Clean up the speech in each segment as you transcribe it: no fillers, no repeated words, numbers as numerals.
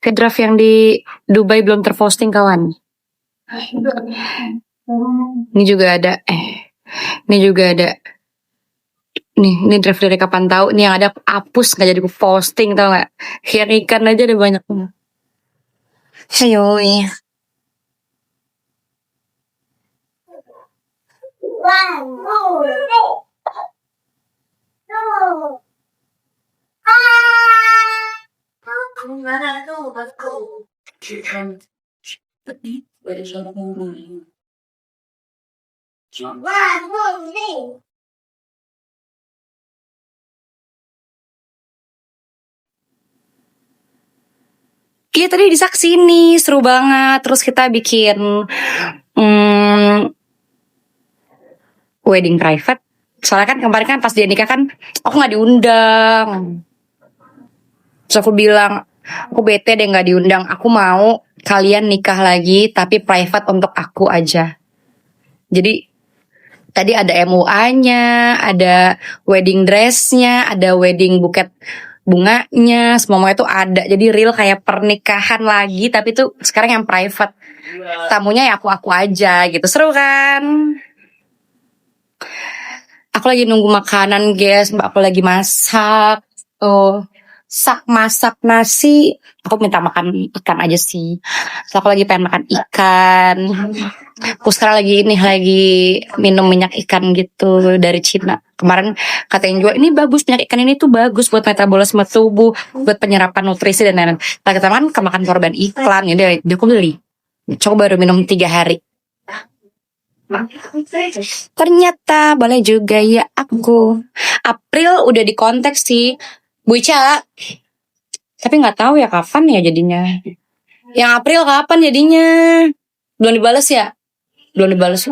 Draft yang di Dubai belum terposting kawan. Ini juga ada. Ini juga ada. Ini draft dari kapan tahu. Nih yang ada hapus nggak jadi posting tau nggak? Kayak ikan aja ada banyak. Ayo. Kita tadi di Saksi nih, seru banget. Terus kita bikin wedding private. Soalnya kan kemarin kan pas dia nikah kan aku gak diundang. Terus aku bilang, aku bete deh gak diundang. Aku mau kalian nikah lagi tapi private untuk aku aja. Jadi tadi ada MUA-nya, ada wedding dress-nya, ada wedding buket bunganya, semuanya itu ada. Jadi real kayak pernikahan lagi, tapi tuh sekarang yang private. Tamunya ya aku aja gitu. Seru kan? Aku lagi nunggu makanan guys, mbak aku lagi masak. Masak nasi. Aku minta makan ikan aja sih. So, aku lagi pengen makan ikan. Aku sekarang lagi minum minyak ikan gitu dari Cina. Kemarin katanya juga ini bagus, minyak ikan ini tuh bagus buat metabolisme tubuh, buat penyerapan nutrisi dan lain-lain. Tapi teman kemakan korban iklan, jadi aku beli. Coba baru minum 3 hari. Ternyata boleh juga ya aku. April udah di kontak sih Bu Ica. Tapi gak tahu ya kapan ya jadinya. Yang April kapan jadinya? Belum dibalas ya? Belum dibalas.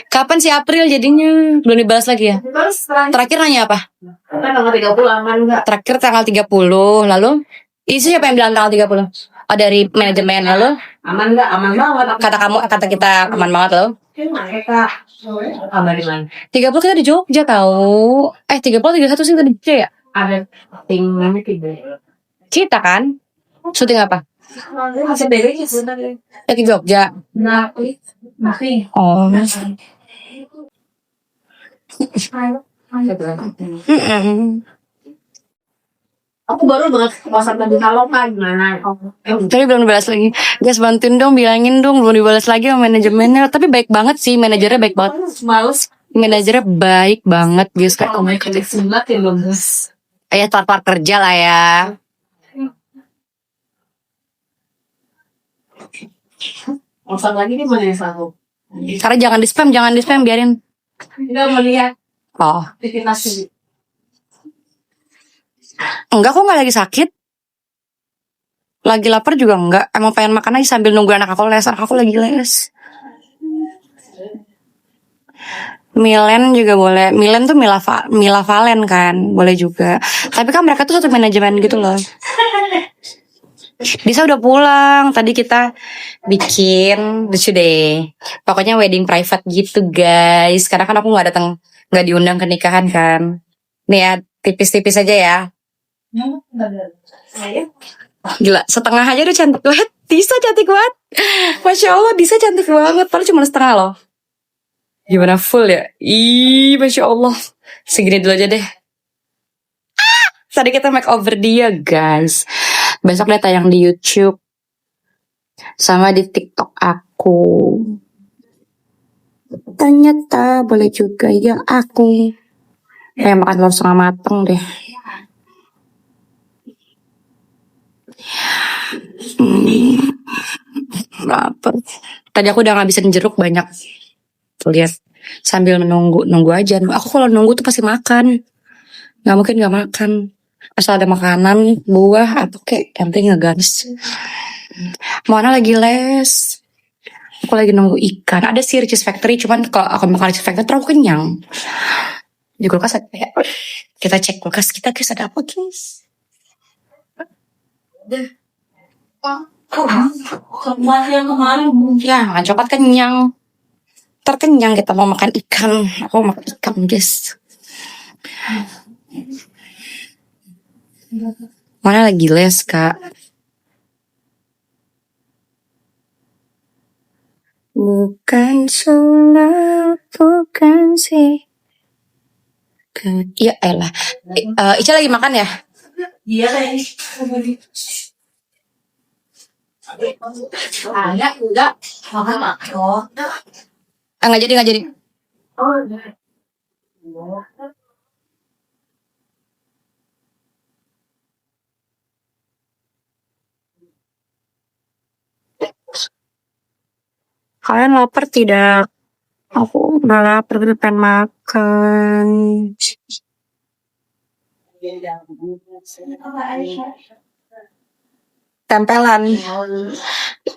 Kapan sih April jadinya? Belum dibalas lagi ya? Terakhir nanya apa? Tanggal 30 aman enggak? Terakhir tanggal 30. Lalu isi siapa yang bilang tanggal 30? Oh dari manajemen. Lalu aman enggak? Aman banget. Kata kita aman banget loh. Aman di mana? 30 kita di Jogja tahu. 30 31 sih tadi Jogja ya? Ada ting namanya tiga. Kita kan? Syuting apa? Masih beda sebenarnya. Di Jogja. Nah, masih. Oh. Aku baru banget WhatsApp tadi Saloka gimana? Tapi belum dibalas lagi. Guys bantuin dong, bilangin dong belum dibalas lagi sama manajemennya. Tapi baik banget sih, manajernya baik banget. Males. Manajernya baik banget guys. Kayak Kamu kerja sebelah ya belum guys. Ya kelar kerja lah ya. WhatsApp lagi nih mana yang sanggup? Karena jangan di spam biarin. Enggak mau lihat. Oh. Bikin nasi. Enggak kok gak lagi sakit. Lagi lapar juga enggak. Emang pengen makan aja sambil nunggu anak aku les. Anak aku lagi les. Milen juga boleh. Milen tuh Mila Valen kan. Boleh juga. Tapi kan mereka tuh satu manajemen gitu loh. Disa udah pulang. Tadi kita bikin lucu deh. Pokoknya wedding private gitu guys. Karena kan aku gak diundang ke nikahan kan. Nih ya tipis-tipis aja ya. Gila, setengah aja udah cantik banget. Disa cantik banget. Masya Allah, Disa cantik banget. Padahal cuma setengah loh. Gimana full ya? Ih, Masya Allah. Segini dulu aja deh. Tadi kita makeover dia guys. Besok dia tayang di YouTube. Sama di TikTok aku. Ternyata boleh juga ya aku. Kayak makan telur setengah mateng deh. Lapar. Tadi aku udah ngabisin jeruk banyak. Tuh lihat. Sambil nunggu aja. Aku kalau nunggu tuh pasti makan. Gak mungkin gak makan. Asal ada makanan, buah, atau kayak yang penting ngeganis. Mona lagi les. Aku lagi nunggu ikan. Ada sih Ricis Factory. Cuman kalau aku makan Ricis Factory terlalu kenyang. Di kulkas ada ya. Kita cek kulkas kita guys, ada apa guys? Yang kemarin Ya, makan coklat kenyang. Terkenyang kita mau makan ikan. Aku mau makan ikan guys. Mana lagi les kak? Bukan sulap, bukan sih. Iya elah. Ica lagi makan ya? Iya kayak enggak. Makan makro. Nggak jadi, nggak jadi. Oh, Kalian lapar tidak? Aku udah lapar, tapi pengen makan. Tempelan.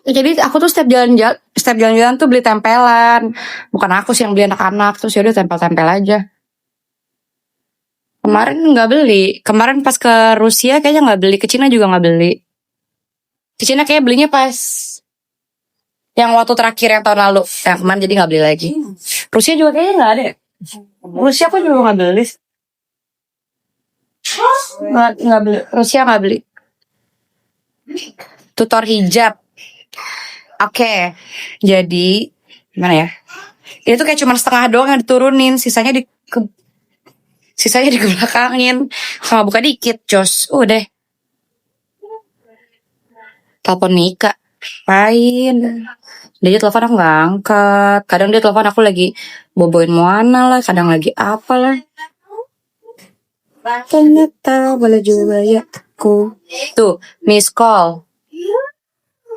Jadi aku tuh setiap jalan-jalan tuh beli tempelan. Bukan aku sih yang beli, anak-anak. Terus yaudah tempel-tempel aja. Kemarin nggak beli. Kemarin pas ke Rusia kayaknya nggak beli. Ke Cina juga nggak beli. Ke Cina kayak belinya pas yang waktu terakhir yang tahun lalu. Yang kemarin jadi nggak beli lagi. Rusia juga kayaknya nggak ada. Rusia aku juga nggak beli. Nggak beli. Rusia nggak beli. Tutor hijab. Oke. Jadi gimana ya? Itu kayak cuma setengah doang yang diturunin, sisanya dibelakangin sama buka dikit, jos. Udah. Telepon Nika. Main. Dia telepon aku nggak angkat. Kadang dia telepon aku lagi boboin Moana lah, kadang lagi apa lah. Ternyata boleh juga ya aku. Tuh, miss call.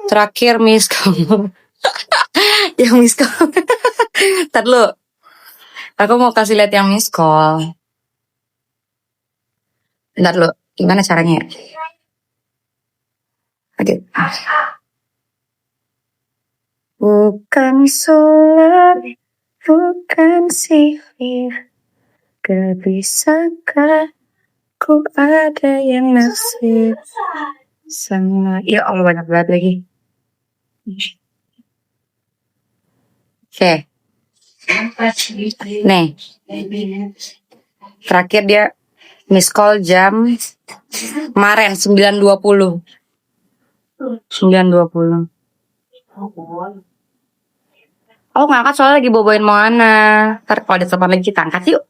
Terakhir miss call. Yang miss call. Ntar lu. Aku mau kasih lihat yang miss call. Ntar lu. Gimana caranya? Oke. Bukan sulap, bukan sihir. Gak bisakah ku ada yang nasib sama. Ya Allah, banyak banget lagi. Oke. Nih. Terakhir dia miss call jam kemarin 9.20. 9.20. Oh ngangkat soalnya lagi boboin Moana. Ntar kalau ada telepon lagi kita angkat yuk.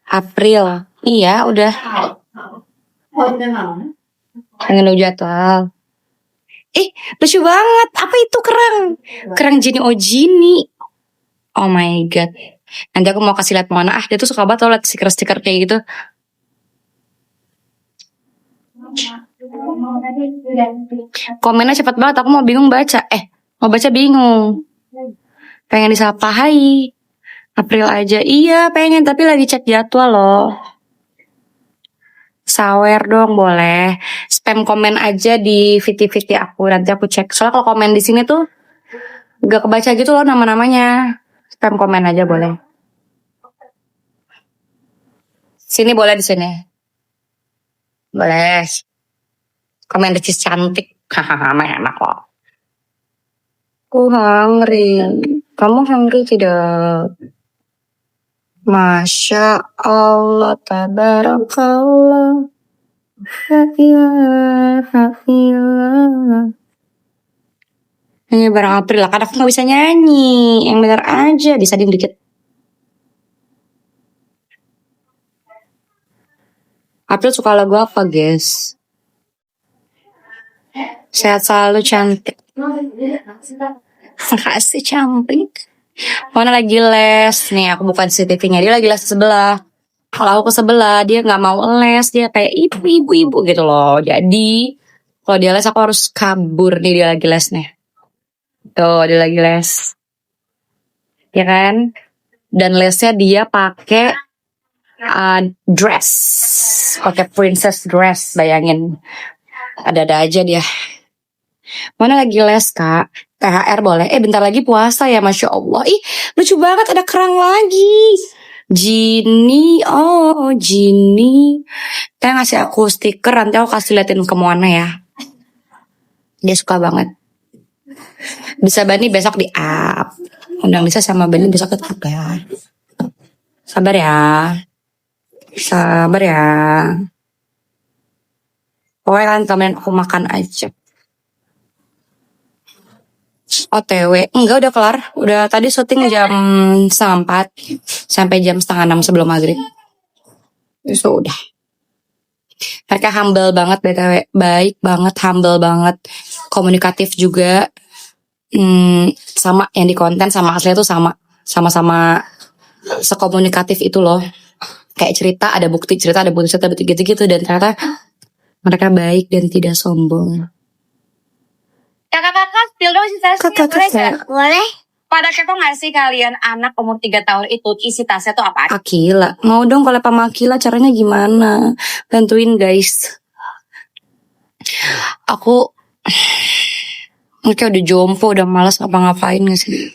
April. Iya udah. Pengen jadwal. Lucu banget. Apa itu kerang? Kerang Genie oh Genie. Oh my god. Nanti aku mau kasih lihat Moana. Dia tuh suka banget tau liat stiker-stiker kayak gitu. Komennya cepet banget. Aku mau bingung baca. Mau baca bingung. Pengen disapa hai. April aja. Iya pengen, tapi lagi cek jadwal loh. Sawer dong boleh. Spam komen aja di VT aku, nanti aku cek. Soalnya kalau komen di sini tuh gak kebaca gitu loh nama-namanya. Spam komen aja boleh. Sini boleh di sini. Boleh. Komen Ricis cantik. Hahaha, enak kok. Aku hungry. Kamu hungry tidak? Masya Allah, tabarakallah. Ini barang April lah, kan aku gak bisa nyanyi. Yang bener aja, bisa diem dikit. April suka lagu apa, guys? Sehat selalu, cantik. Makasih, cantik. Mana lagi les? Nih, aku bukan CCTV-nya. Dia lagi les sebelah. Kalau aku ke sebelah, dia gak mau les. Dia kayak ibu-ibu gitu loh. Jadi, kalau dia les, aku harus kabur nih. Dia lagi les nih. Tuh, dia lagi les. Ya kan? Dan lesnya dia pakai dress. Pakai princess dress, bayangin. Ada-ada aja dia. Mana lagi les, Kak? THR boleh? Bentar lagi puasa ya, Masya Allah. Lucu banget, ada kerang lagi. Genie, oh Genie. Kita ngasih aku stiker, nanti aku kasih liatin ke Moana ya. Dia suka banget. Bisa Bani besok di up. Undang Lisa sama Bani besok ke up ya. Sabar ya. Sabar ya. Pokoknya kalian temenin aku makan aja. OTW, enggak udah kelar. Udah tadi syuting jam 4 sampai jam setengah 6 sebelum maghrib. Itu udah. Mereka humble banget BTW, baik banget, humble banget, komunikatif juga. Sama yang di konten sama aslinya tuh sama-sama sekomunikatif itu loh. Kayak cerita ada bukti, cerita ada bukti, cerita gitu-gitu, dan ternyata mereka baik dan tidak sombong. Kakak-kakak, spill dong isi tasnya. Kakak. Boleh? Pada kepo gak sih kalian anak umur 3 tahun itu isi tasnya tuh apa? Akila, mau dong kalau sama Akila caranya gimana? Bantuin guys. Aku kayak udah jompo, udah malas ngapa-ngapain gak sih?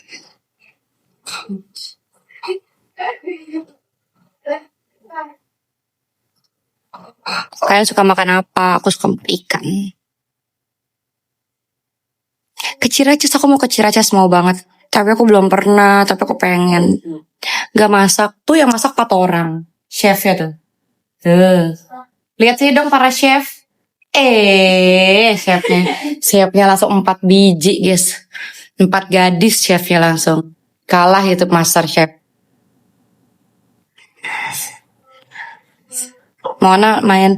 Kalian suka makan apa? Aku suka makan ikan. Ke Ciracas, aku mau ke Ciracas, mau banget. Tapi aku belum pernah, tapi aku pengen. Gak masak, tuh yang masak 4 orang. Chefnya tuh. Lihat sih dong para chef. Chefnya langsung 4 biji guys. 4 gadis chefnya langsung. Kalah itu master chef. Mona main,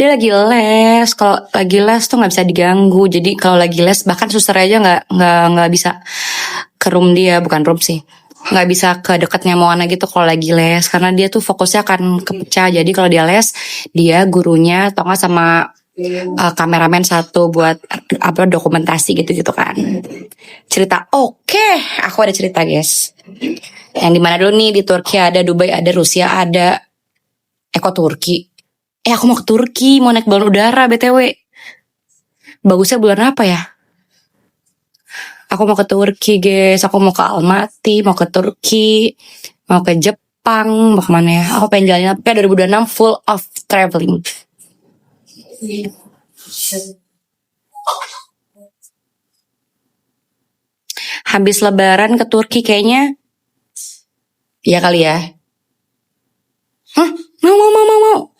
dia lagi les. Kalau lagi les tuh nggak bisa diganggu. Jadi kalau lagi les bahkan suster aja nggak bisa ke room dia, bukan room sih, nggak bisa ke dekatnya Moana gitu kalau lagi les, karena dia tuh fokusnya akan kepecah. Jadi kalau dia les, dia gurunya atau nggak sama kameramen satu buat apa dokumentasi gitu kan. Cerita, oke, aku ada cerita guys. Yang dimana dulu nih, di Turki ada, Dubai ada, Rusia ada. Kok Turki? Aku mau ke Turki, mau naik balon udara BTW. Bagusnya bulan apa ya? Aku mau ke Turki guys, aku mau ke Almaty, mau ke Turki, mau ke Jepang, mau kemana ya? Aku pengen jalan sampai 2026 full of traveling. Habis lebaran ke Turki kayaknya. Iya kali ya. Mau.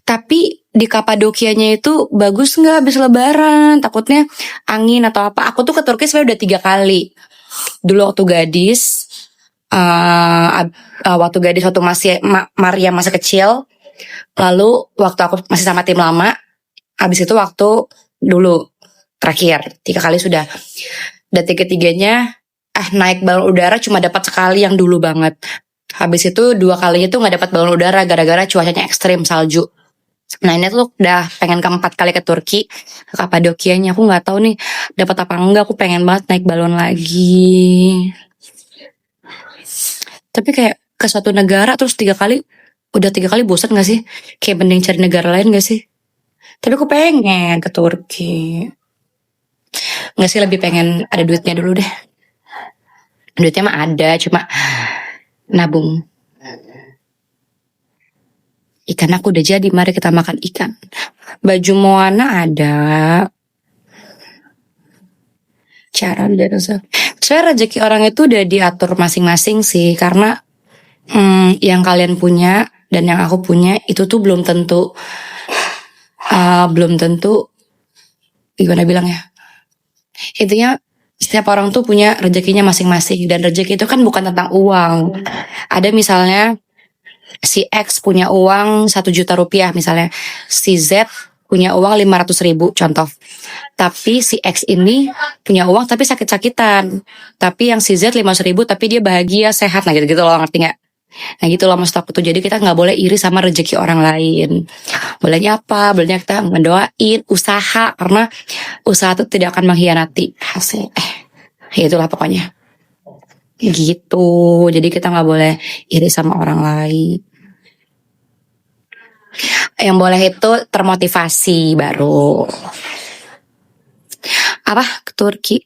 Tapi di Kapadokianya itu bagus nggak habis lebaran? Takutnya angin atau apa. Aku tuh ke Turki sebenarnya udah 3 kali. Dulu waktu gadis, waktu masih Maria masih kecil. Lalu waktu aku masih sama tim lama. Habis itu waktu dulu terakhir 3 kali sudah. Dan 3-tiganya naik balon udara cuma dapat sekali yang dulu banget. Habis itu 2 kalinya tuh nggak dapat balon udara gara-gara cuacanya ekstrim, salju. Nah ini tuh udah pengen ke-4 kali ke Turki, ke Kapadokianya. Aku nggak tahu nih dapat apa enggak. Aku pengen banget naik balon lagi. Tapi kayak ke suatu negara terus 3 kali, udah 3 kali bosan nggak sih? Kayak mending cari negara lain nggak sih? Tapi aku pengen ke Turki. Nggak sih, lebih pengen ada duitnya dulu deh. Duitnya mah ada, cuma nabung. Ikan aku udah jadi, mari kita makan ikan. Baju Moana ada. Cara dan sebenarnya rezeki orang itu udah diatur masing-masing sih, karena yang kalian punya dan yang aku punya itu tuh belum tentu gimana bilang ya. Intinya setiap orang tuh punya rezekinya masing-masing, dan rezeki itu kan bukan tentang uang. Ada misalnya si X punya uang 1 juta rupiah misalnya, si Z punya uang 500.000 contoh. Tapi si X ini punya uang tapi sakit-sakitan. Tapi yang si Z 500.000 tapi dia bahagia, sehat. Nah gitu-gitu loh, ngerti gak? Nah gitu loh maksud aku tuh. Jadi kita gak boleh iri sama rezeki orang lain. Bolehnya apa? Bolehnya kita mendoain usaha, karena usaha itu tidak akan mengkhianati hasil. Ya itulah pokoknya. Gitu. Jadi kita gak boleh iri sama orang lain. Yang boleh itu termotivasi baru. Apa? Ke Turki.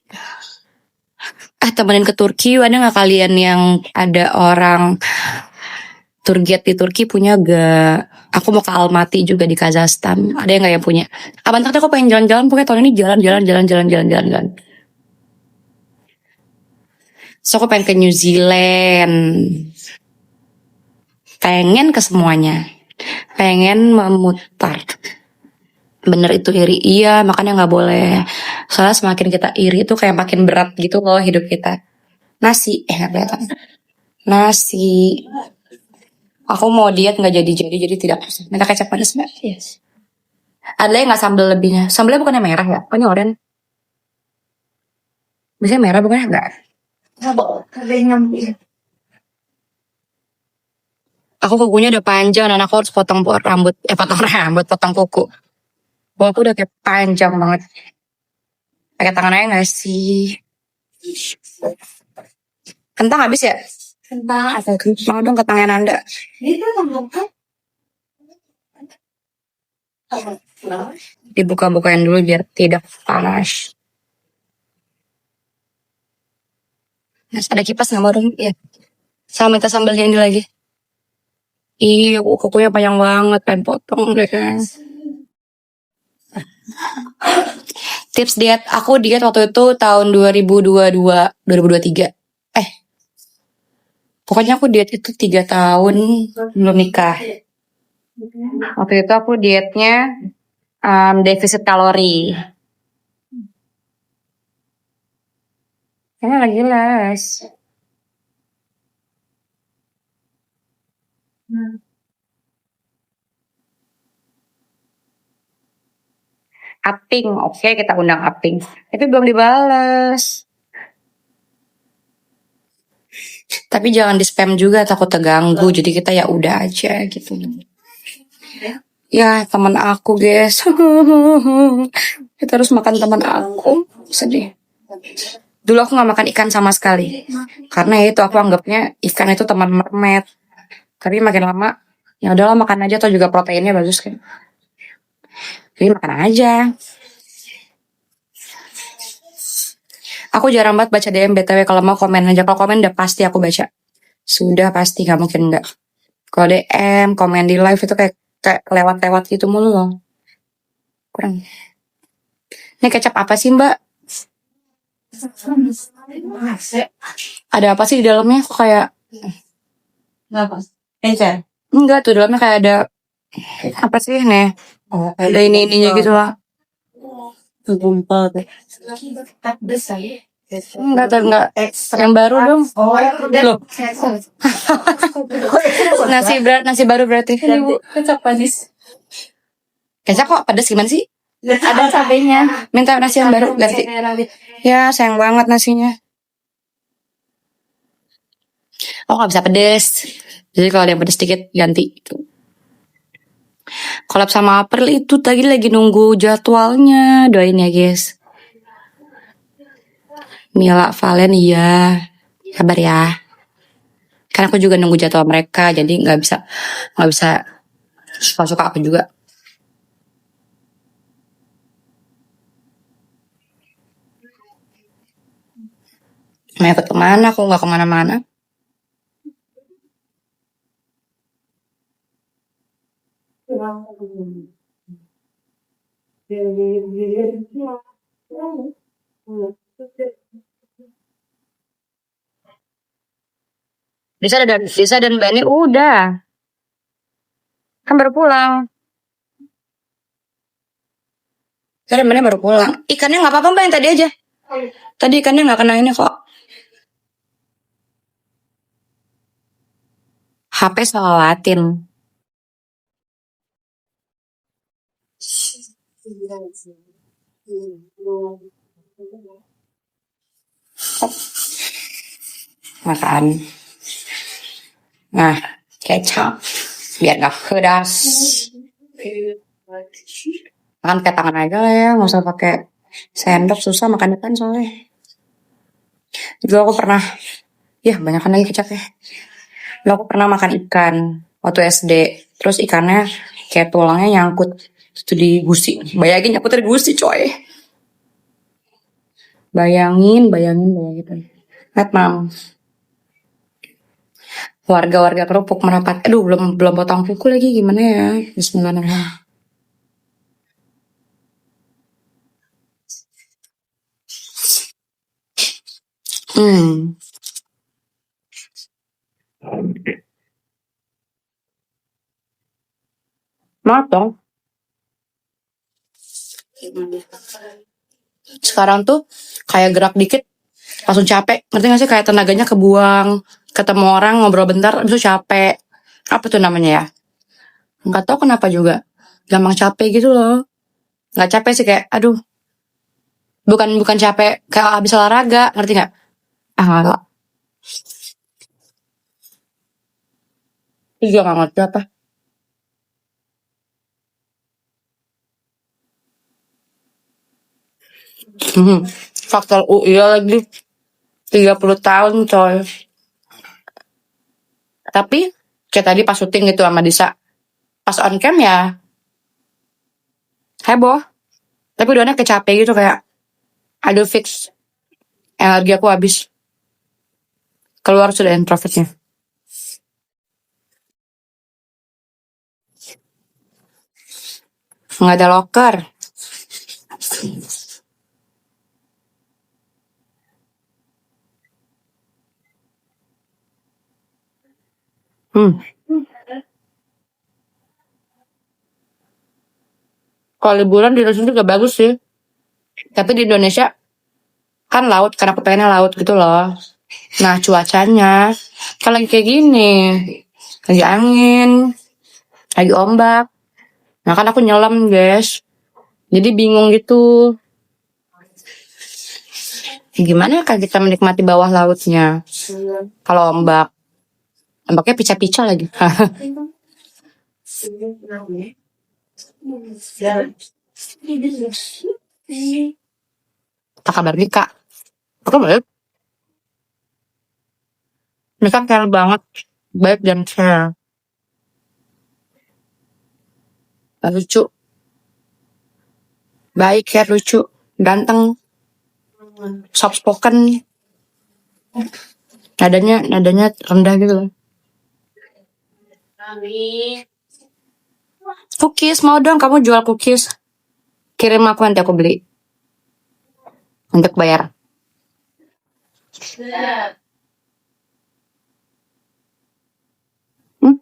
Temenin ke Turki. Ada gak kalian yang ada orang tour guide di Turki punya gak? Aku mau ke Almaty juga di Kazakhstan. Ada yang gak yang punya? Bentar aku pengen jalan-jalan. Pokoknya tahun ini jalan. So aku pengen ke New Zealand. Pengen ke semuanya. Pengen memutar. Bener itu iri. Iya, makanya nggak boleh. Soalnya semakin kita iri itu kayak makin berat gitu loh hidup kita. Nasi, nggak kelihatan. Nasi. Aku mau diet nggak jadi tidak bisa. Minta kecap manis nggak? Yes. Ada yang nggak sambal lebihnya? Sambalnya bukannya merah ya? Oh ini oranye. Biasanya merah bukannya enggak? Aku kukunya udah panjang dan aku harus potong rambut. Potong rambut, potong kuku. Aku udah kayak panjang banget. Pakai tangan aja nggak sih? Kentang habis ya? Kentang. Mau dong ke tangan Anda. Itu apa? Dibuka-bukain dulu biar tidak panas. Mas, ada kipas nggak mau dong? Iya. Sama minta sambalnya ini lagi. Iya, kukunya panjang banget, pengen potong deh. Tips diet, aku diet waktu itu tahun 2022, 2023. Pokoknya aku diet itu 3 tahun belum nikah. Waktu itu aku dietnya defisit kalori. Kayaknya lagi les. Aping, oke kita undang Aping. Tapi belum dibales. Tapi jangan di spam juga, takut terganggu. Jadi kita ya udah aja gitu. Ya teman aku guys. Kita harus makan teman aku. Sedih. Dulu aku nggak makan ikan sama sekali. Karena itu aku anggapnya ikan itu teman mermaid. Tapi makin lama ya udahlah makan aja, atau juga proteinnya bagus kan. Jadi makan aja. Aku jarang banget baca DM BTW, kalau mau komen aja. Kalau komen udah pasti aku baca. Sudah pasti, nggak mungkin enggak. Kalau DM, komen di live itu kayak lewat-lewat gitu mulu loh. Kurang. Ini kecap apa sih Mbak? Ada apa sih di dalamnya? Kok kayak enggak tuh, dalamnya kayak ada apa sih nih? Ada ininya gitu lah. Enggak tahu, enggak. Yang baru dong. Loh. Nasi baru berarti. Kecap manis. Kecap kok pedas gimana sih? Ada cabenya. Minta nasi yang baru ganti. Ya sayang banget nasinya. Oh nggak bisa pedas. Jadi kalau ada yang pedas dikit ganti. Collab sama April itu tadi lagi nunggu jadwalnya. Doain ya guys. Mila Valen iya. Sabar ya. Karena aku juga nunggu jadwal mereka, jadi nggak bisa suka-suka aku juga. Mau ikut kemana? Aku nggak kemana-mana. Disa dan Bani udah. Kan baru pulang. Disa dan Bani baru pulang. Ikannya nggak apa-apa Mbak, yang tadi aja. Tadi ikannya nggak kena ini kok. HP salawatin. Makan. Nah, kecap. Biar nggak pedas. Makan pakai tangan aja lah ya, nggak usah pakai sendok, susah makan ikan soalnya. Dulu aku pernah, ya banyakan lagi kecapnya. Dulu aku pernah makan ikan waktu SD, terus ikannya kayak tulangnya nyangkut itu di gusi. Bayangin nyangkut di gusi coy. Bayangin. Lihat mam. Warga-warga kerupuk merapat. Aduh belum potong kuku lagi, gimana ya? Bismillahirrahmanirrahim. Matang. Sekarang tuh kayak gerak dikit langsung capek. Ngerti gak sih? Kayak tenaganya kebuang. Ketemu orang ngobrol bentar habis itu capek. Apa tuh namanya ya? Nggak tahu kenapa juga. Gampang capek gitu loh. Nggak capek sih kayak aduh, bukan bukan capek kayak habis olahraga, ngerti nggak? Ah, nggak. Itu juga nggak ngerti apa. Faktor UI lagi 30 tahun coy. Tapi kayak tadi pas syuting gitu sama Disa, pas on cam ya heboh. Tapi udah kecapek gitu kayak aduh fix energi aku habis. Keluar sudah introvertnya. Nggak ada locker. Hmm. Kalau liburan di Indonesia juga bagus sih. Tapi di Indonesia kan laut, karena aku pengennya laut gitu loh. Nah cuacanya kan lagi kayak gini, lagi angin, lagi ombak. Nah kan aku nyelam guys, jadi bingung gitu. Gimana kan kita menikmati bawah lautnya? Kalau ombak, ombaknya pica-pica lagi. Apa kabar Mika? Aku baik. Mika care banget, baik dan care. Lucu, baik, care, lucu, ganteng, soft spoken. Nadanya rendah gitu loh. Cookies mau dong, kamu jual cookies. Kirim aku nanti aku beli untuk bayar. Hmm?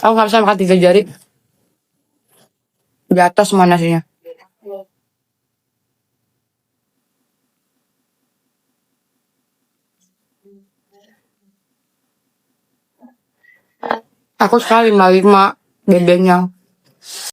Aku nggak bisa makan 3 jari. Di atas semua nasinya. Aku sekali 55 bedanya.